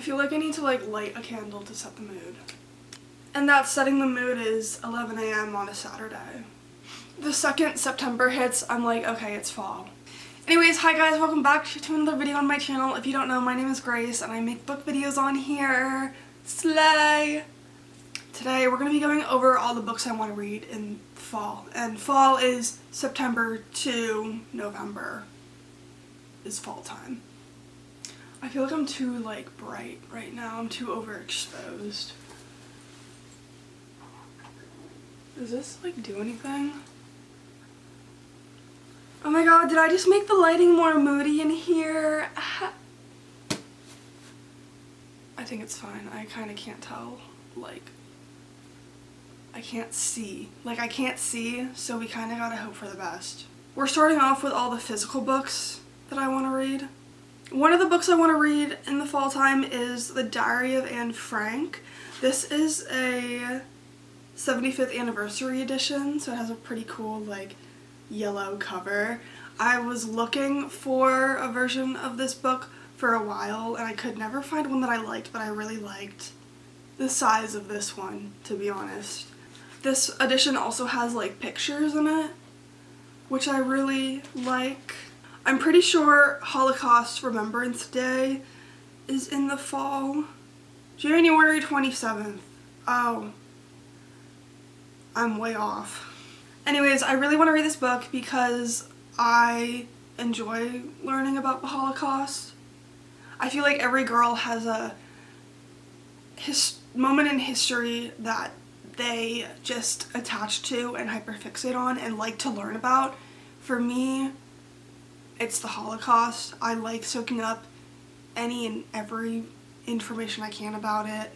feel like I need to like light a candle to set the mood. And that setting the mood is 11 a.m. on a Saturday. The second September hits, I'm like, okay, it's fall. Anyways, hi guys, welcome back to another video on my channel. If you don't know, my name is Grace and I make book videos on here. Slay! Today we're going to be going over all the books I want to read in fall. And fall is September to November is fall time. I feel like I'm too like bright right now. I'm too overexposed. Does this like do anything? Oh my god, did I just make the lighting more moody in here? I think it's fine. I kind of can't tell. Like, I can't see. Like, I can't see, so we kind of gotta hope for the best. We're starting off with all the physical books that I want to read. One of the books I want to read in the fall time is The Diary of Anne Frank. This is a 75th anniversary edition, so it has a pretty cool, like, yellow cover. I was looking for a version of this book for a while, and I could never find one that I liked, but I really liked the size of this one, to be honest. This edition also has, like, pictures in it, which I really like. I'm pretty sure Holocaust Remembrance Day is in the fall. January 27th. Oh. I'm way off. Anyways, I really want to read this book because I enjoy learning about the Holocaust. I feel like every girl has a moment in history that they just attach to and hyperfixate on and like to learn about. For me, it's the Holocaust. I like soaking up any and every information I can about it.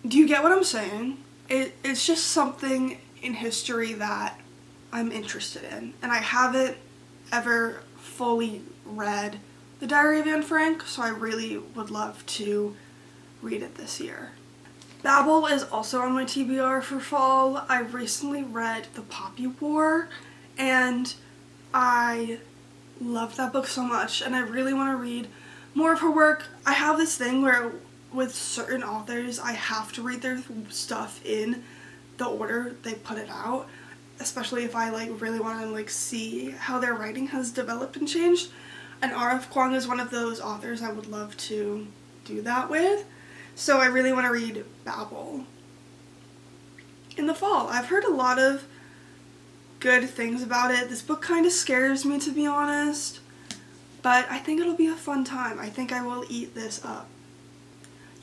Do you get what I'm saying? It's just something in history that I'm interested in, and I haven't ever fully read The Diary of Anne Frank, so I really would love to read it this year. Babel is also on my TBR for fall. I recently read The Poppy War, and I love that book so much, and I really want to read more of her work. I have this thing where with certain authors, I have to read their stuff in the order they put it out, especially if I like really want to like see how their writing has developed and changed. And R.F. Kuang is one of those authors I would love to do that with. So I really want to read Babel in the fall. I've heard a lot of good things about it. This book kind of scares me, to be honest, but I think it'll be a fun time. I think I will eat this up.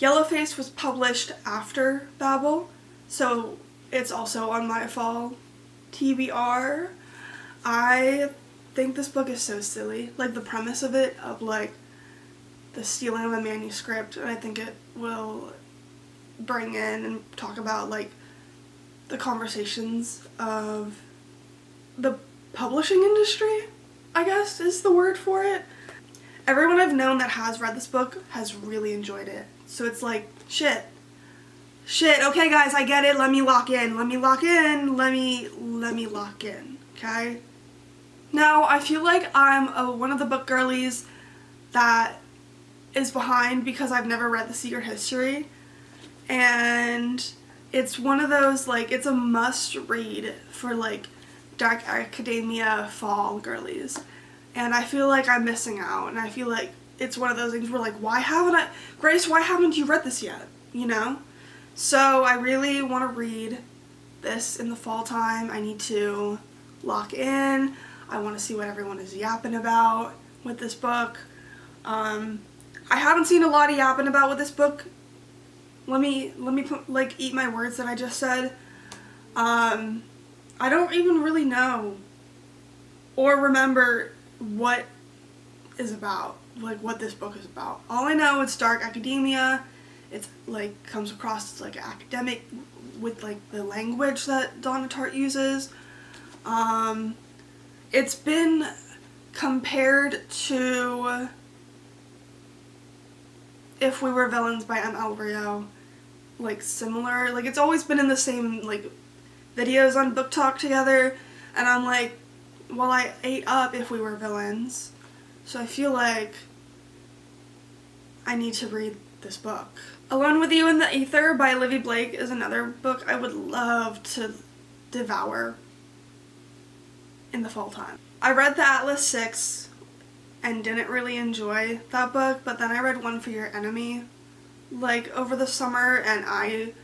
Yellowface was published after Babel, so it's also on my fall TBR. I think this book is so silly. Like, the premise of it, of like the stealing of a manuscript, and I think it will bring in and talk about like the conversations of the publishing industry, I guess is the word for it. Everyone I've known that has read this book has really enjoyed it. So it's like, shit, okay guys, I get it, let me lock in, let me lock in, okay? Now, I feel like I'm one of the book girlies that is behind because I've never read The Secret History, and it's one of those, like, it's a must read for, like, dark academia fall girlies, and I feel like I'm missing out, and I feel like it's one of those things where, like, Grace, why haven't you read this yet, you know? So I really want to read this in the fall time. I need to lock in. I want to see what everyone is yapping about with this book. I haven't seen a lot of yapping about with this book. Let me put, like, eat my words that I just said. I don't even really know or remember what is about, like what this book is about. All I know, it's dark academia. It's like comes across as like academic with like the language that Donna Tartt uses. It's been compared to If We Were Villains by M.L. Rio, like similar. Like, it's always been in the same like videos on Book Talk together, and I'm like, well, I ate up If We Were Villains, so I feel like I need to read this book. Alone with You in the Ether by Livy Blake is another book I would love to devour in the fall time. I read The Atlas Six and didn't really enjoy that book, but then I read One for Your Enemy like over the summer and I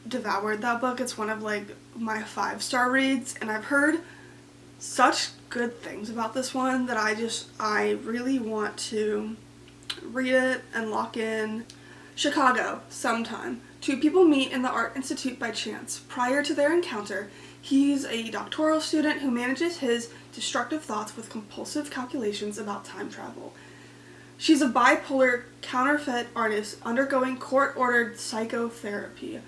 devoured that book. It's one of like my 5-star reads, and I've heard such good things about this one that I really want to read it and lock in. Chicago, sometime. Two people meet in the Art Institute by chance. Prior to their encounter, he's a doctoral student who manages his destructive thoughts with compulsive calculations about time travel. She's a bipolar counterfeit artist undergoing court-ordered psychotherapy.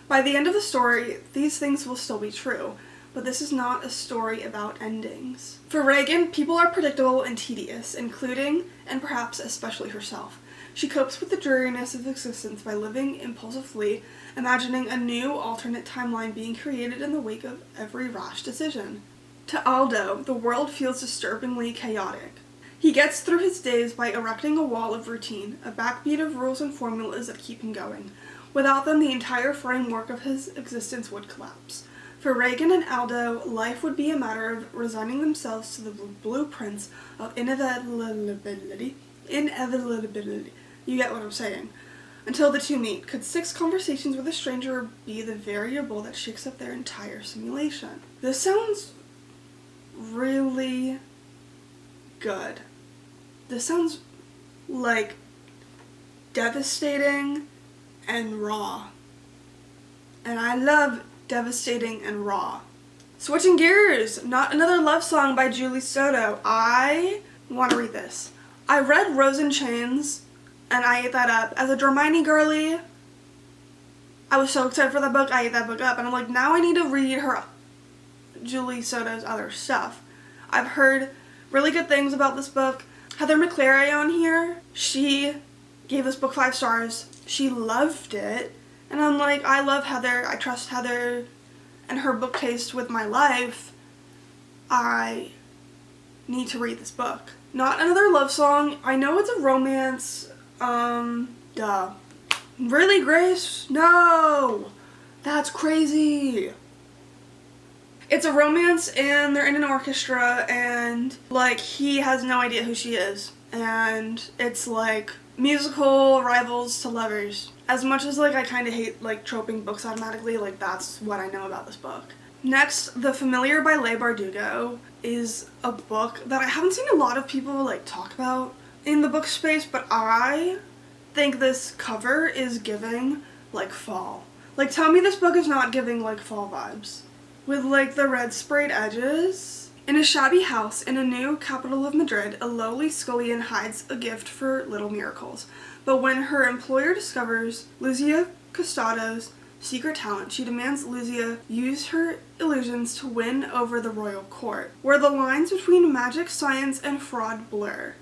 By the end of the story, these things will still be true, but this is not a story about endings. For Reagan, people are predictable and tedious, including, and perhaps especially herself. She copes with the dreariness of existence by living impulsively, imagining a new alternate timeline being created in the wake of every rash decision. To Aldo, the world feels disturbingly chaotic. He gets through his days by erecting a wall of routine, a backbeat of rules and formulas that keep him going. Without them, the entire framework of his existence would collapse. For Reagan and Aldo, life would be a matter of resigning themselves to the blueprints of inevitability. You get what I'm saying. Until the two meet, could 6 conversations with a stranger be the variable that shakes up their entire simulation? This sounds really good. This sounds like devastating and raw. And I love devastating and raw. Switching gears, Not Another Love Song by Julie Soto. I want to read this. I read Rose in Chains and I ate that up. As a Hermione girly, I was so excited for that book, I ate that book up. And I'm like, now I need to read her Julie Soto's other stuff. I've heard really good things about this book. Heather McClary on here, she gave this book 5 stars. She loved it. And I'm like, I love Heather. I trust Heather and her book taste with my life. I need to read this book. Not Another Love Song. I know it's a romance. Duh. Really, Grace? No! That's crazy. It's a romance and they're in an orchestra and like he has no idea who she is. And it's like musical rivals to lovers. As much as like I kind of hate like troping books automatically, like that's what I know about this book. Next, The Familiar by Leigh Bardugo is a book that I haven't seen a lot of people like talk about in the book space, but I think this cover is giving like fall. Like tell me this book is not giving like fall vibes. With like the red sprayed edges. In a shabby house in a new capital of Madrid, a lowly scullion hides a gift for little miracles. But when her employer discovers Lucia Costado's secret talent, she demands Lucia use her illusions to win over the royal court, where the lines between magic, science, and fraud blur.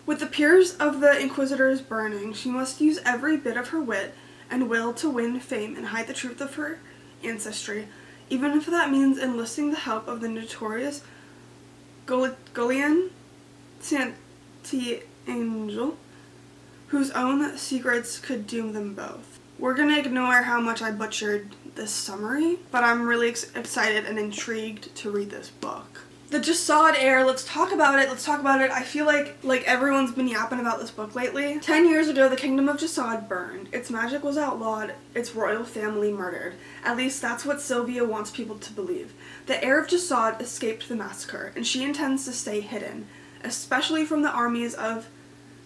With the peers of the Inquisitors burning, she must use every bit of her wit and will to win fame and hide the truth of her ancestry, even if that means enlisting the help of the notorious Golian Santi-Angel, whose own secrets could doom them both. We're gonna ignore how much I butchered this summary, but I'm really excited and intrigued to read this book. The Jasad Heir, let's talk about it. I feel like everyone's been yapping about this book lately. 10 years ago, the kingdom of Jasad burned. Its magic was outlawed, its royal family murdered. At least that's what Sylvia wants people to believe. The heir of Jasad escaped the massacre, and she intends to stay hidden, especially from the armies of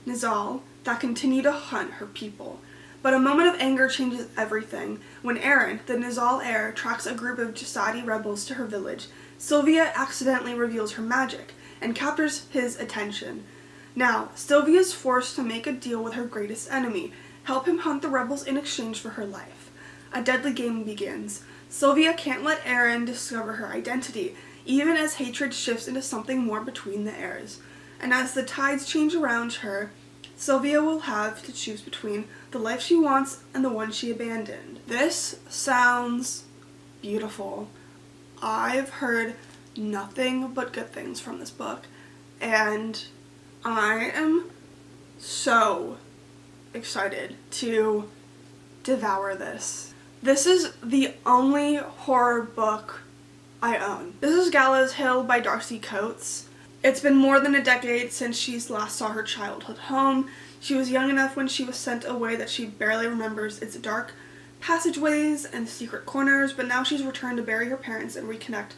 Nizal that continue to hunt her people. But a moment of anger changes everything. When Aaron, the Nizal heir, tracks a group of Jasadi rebels to her village, Sylvia accidentally reveals her magic and captures his attention. Now, Sylvia's forced to make a deal with her greatest enemy, help him hunt the rebels in exchange for her life. A deadly game begins. Sylvia can't let Aaron discover her identity, even as hatred shifts into something more between the heirs. And as the tides change around her, Sylvia will have to choose between the life she wants and the one she abandoned. This sounds beautiful. I've heard nothing but good things from this book, and I am so excited to devour this. This is the only horror book I own. This is Gallows Hill by Darcy Coates. It's been more than a decade since she last saw her childhood home. She was young enough when she was sent away that she barely remembers its dark passageways and secret corners, but now she's returned to bury her parents and reconnect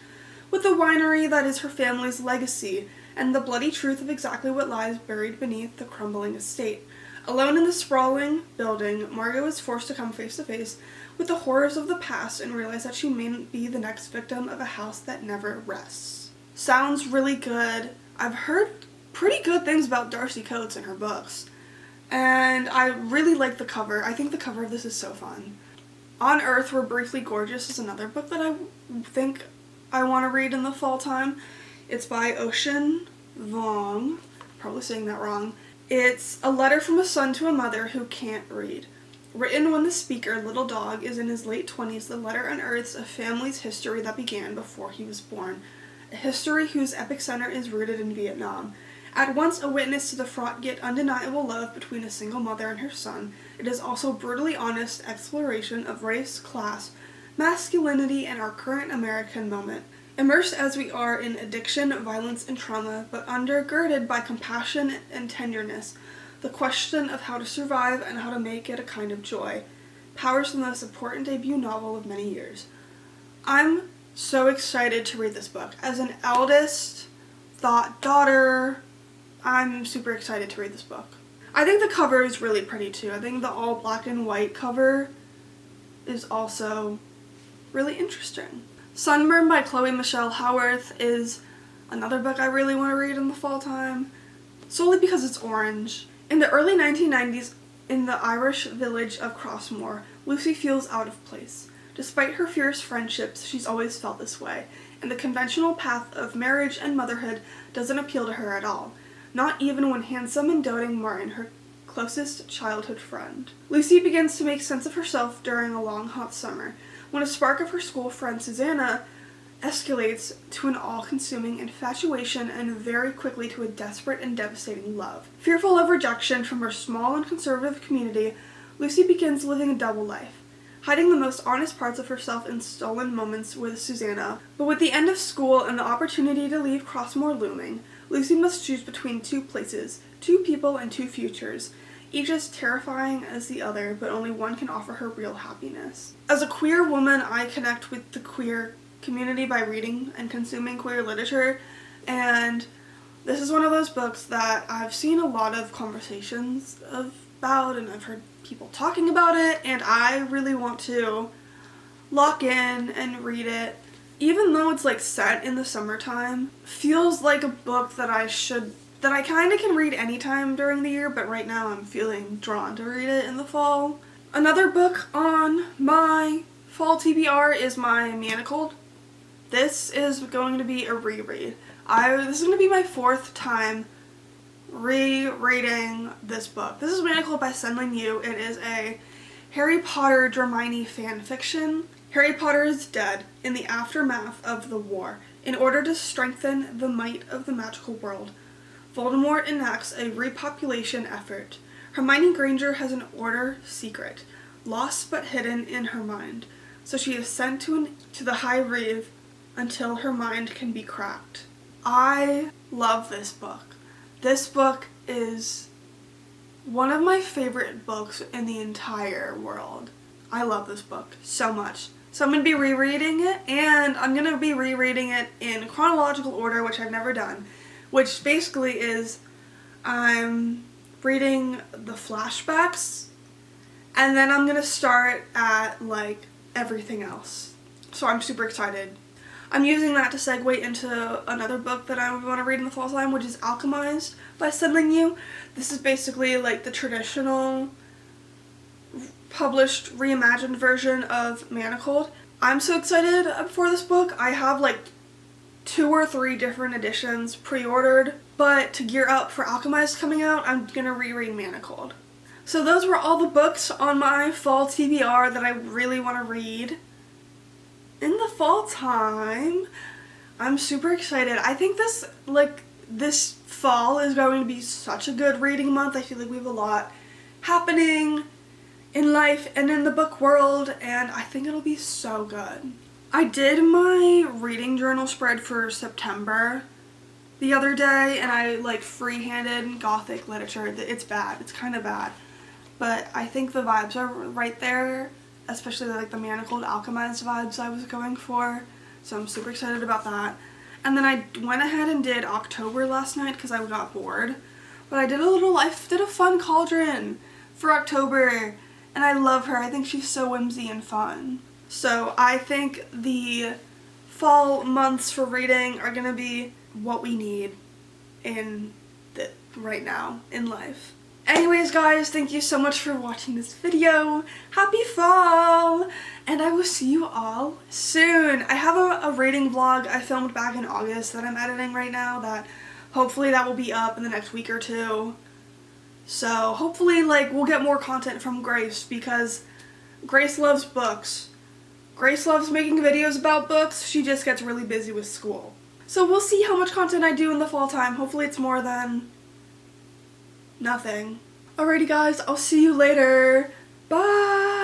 with the winery that is her family's legacy, and the bloody truth of exactly what lies buried beneath the crumbling estate. Alone in the sprawling building, Margot is forced to come face to face with the horrors of the past and realize that she may be the next victim of a house that never rests. Sounds really good. I've heard pretty good things about Darcy Coates and her books, and I really like the cover. I think the cover of this is so fun. On Earth We're Briefly Gorgeous is another book that I think I want to read in the fall time. It's by Ocean Vuong. Probably saying that wrong. It's a letter from a son to a mother who can't read. Written when the speaker, Little Dog, is in his late 20s, the letter unearths a family's history that began before he was born. A history whose epic center is rooted in Vietnam. At once a witness to the fraught yet undeniable love between a single mother and her son, it is also a brutally honest exploration of race, class, masculinity, and our current American moment. Immersed as we are in addiction, violence, and trauma, but undergirded by compassion and tenderness, the question of how to survive and how to make it a kind of joy powers the most important debut novel of many years. I'm so excited to read this book. As an eldest daughter, I'm super excited to read this book. I think the cover is really pretty too. I think the all black and white cover is also really interesting. Sunburn by Chloe Michelle Howarth is another book I really want to read in the fall time, solely because it's orange. In the early 1990s, in the Irish village of Crossmoor, Lucy feels out of place. Despite her fierce friendships, she's always felt this way, and the conventional path of marriage and motherhood doesn't appeal to her at all, not even when handsome and doting Martin, her closest childhood friend. Lucy begins to make sense of herself during a long, hot summer, when a spark of her school friend Susanna escalates to an all-consuming infatuation and very quickly to a desperate and devastating love. Fearful of rejection from her small and conservative community, Lucy begins living a double life, hiding the most honest parts of herself in stolen moments with Susanna. But with the end of school and the opportunity to leave Crossmoor looming, Lucy must choose between two places, two people, and two futures, each as terrifying as the other, but only one can offer her real happiness. As a queer woman, I connect with the queer community by reading and consuming queer literature, and this is one of those books that I've seen a lot of conversations about, and I've heard people talking about it, and I really want to lock in and read it. Even though it's like set in the summertime, feels like a book that I kind of can read anytime during the year, but right now I'm feeling drawn to read it in the fall. Another book on my fall TBR is my Manacled. This is going to be a reread. This is going to be my fourth time rereading this book. This is Manacled by Senlin Yu. It is a Harry Potter Hermione fan fiction. Harry Potter is dead in the aftermath of the war. In order to strengthen the might of the magical world, Voldemort enacts a repopulation effort. Hermione Granger has an order secret, lost but hidden in her mind, so she is sent to the hiiiii until her mind can be cracked. I love this book. This book is one of my favorite books in the entire world. I love this book so much. So I'm going to be rereading it, and I'm going to be rereading it in chronological order, which I've never done, which basically is I'm reading the flashbacks, and then I'm going to start at like everything else. So I'm super excited. I'm using that to segue into another book that I want to read in the fall time, which is Alchemized by Senlin Yu. This is basically like the traditional published reimagined version of Manacled. I'm so excited for this book. I have like 2 or 3 different editions pre-ordered, but to gear up for Alchemized coming out, I'm gonna reread Manacled. So those were all the books on my fall TBR that I really want to read in the fall time. I'm super excited. I think this fall is going to be such a good reading month. I feel like we have a lot happening in life and in the book world, and I think it'll be so good. I did my reading journal spread for September the other day, and I like freehanded Gothic literature. It's bad. It's kind of bad. But I think the vibes are right there, especially like the Manacled Alchemist vibes I was going for. So I'm super excited about that. And then I went ahead and did October last night because I got bored. But I did a fun cauldron for October, and I love her. I think she's so whimsy and fun. So I think the fall months for reading are gonna be what we need right now in life. Anyways guys, thank you so much for watching this video. Happy fall! And I will see you all soon. I have a reading vlog I filmed back in August that I'm editing right now that hopefully that will be up in the next week or two. So hopefully like we'll get more content from Grace because Grace loves books. Grace loves making videos about books. She just gets really busy with school. So we'll see how much content I do in the fall time. Hopefully it's more than nothing. Alrighty guys, I'll see you later. Bye!